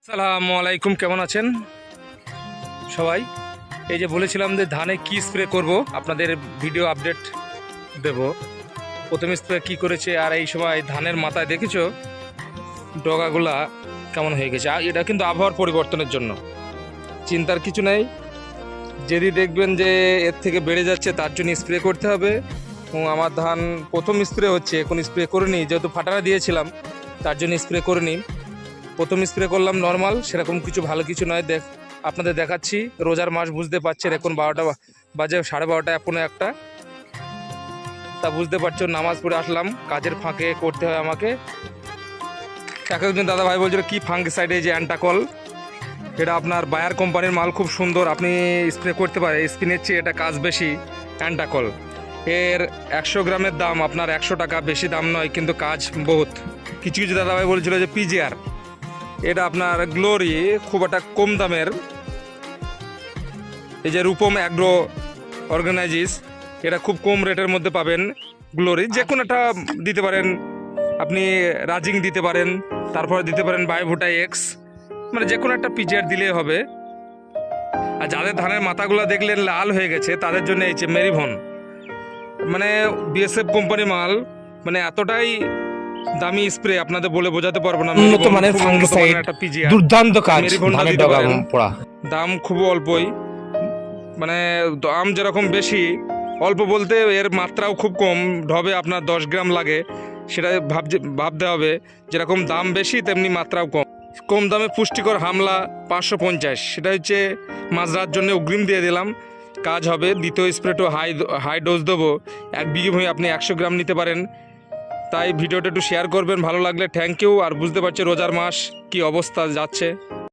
আসসালামু আলাইকুম, কেমন আছেন সবাই? এই যে বলেছিলাম যে ধানে কি স্প্রে করব, আপনাদের ভিডিও আপডেট দেব। প্রথম স্প্রে কি করেছে, আর এই সময় ধানের মাথায় দেখেছো ডগাগুলা কেমন হয়ে গেছে। আর এটা কিন্তু আবহাওয়ার পরিবর্তনের জন্য, চিন্তার কিছু নেই। যদি দেখবেন যে এর থেকে বেড়ে যাচ্ছে, তার জন্য স্প্রে করতে হবে। এবং আমার ধান প্রথম স্প্রে হচ্ছে, এখন স্প্রে করে নিই, যেহেতু ফাটানা দিয়েছিলাম তার জন্য স্প্রে করে নিই। প্রথম স্প্রে করলাম নর্মাল, সেরকম কিছু ভালো কিছু নয়। আপনাদের দেখাচ্ছি। রোজার মাস বুঝতে পারছেন, এখন 12টা বাজে, 12:30 এখনো একটা, তা বুঝতে পারছো নামাজ পড়ে আসলাম, কাজের ফাঁকে করতে হয় আমাকে। একজন দাদা ভাই বলছিল কি ফাঙ্গিসাইড, এই যে অ্যান্টাকল, এটা আপনার বায়ার কোম্পানির মাল, খুব সুন্দর, আপনি স্প্রে করতে পারেন। স্পিনের চেয়ে এটা কাজ বেশি অ্যান্টাকল। এর 100 গ্রামের দাম আপনার 100 টাকা, বেশি দাম নয়, কিন্তু কাজ বহুত। কিছু কিছু দাদা ভাই বলছিল যে পিজিআর, এটা আপনার গ্লোরি, খুব একটা কম দামের। এই যে রূপম অ্যাগ্রো অর্গানাইজিস, এটা খুব কম রেটের মধ্যে পাবেন। গ্লোরি যে কোনো একটা দিতে পারেন আপনি, রাজিং দিতে পারেন, তারপরে দিতে পারেন বায়োভোটা এক্স, মানে যে কোনো একটা পিজিআর দিলেই হবে। আর যাদের ধানের মাথাগুলো দেখলেন লাল হয়ে গেছে, তাদের জন্য এই যে মেরিভন, মানে বিএসএফ কোম্পানি মাল, মানে এতটাই দামি স্প্রে আপনাদের বলে বোঝাতে পারবো না। উন্নত মানের ফাঙ্গিসাইড, দুর্দান্ত কাজ, ধানের ডগা পোড়া। দাম খুব অল্পই, মানে দাম যেরকম বেশি, অল্প বলতে এর মাত্রাও খুব কম। ঢবে আপনার 10 গ্রাম লাগে, সেটা ভাবতে হবে। যেরকম দাম বেশি তেমনি মাত্রাও কম। কম দামে পুষ্টিকর হামলা 550, সেটা হচ্ছে মাজরার জন্য অগ্রিম দিয়ে দিলাম, কাজ হবে। দ্বিতীয় স্প্রেটো হাই ডোজ দেবো, 1 বিঘে ভূমি আপনি 100 গ্রাম নিতে পারেন। তাই ভিডিওটা একটু শেয়ার করবেন, ভালো লাগলে থ্যাংক ইউ। আর বুঝতে পারছি রোজার মাস কি অবস্থা যাচ্ছে।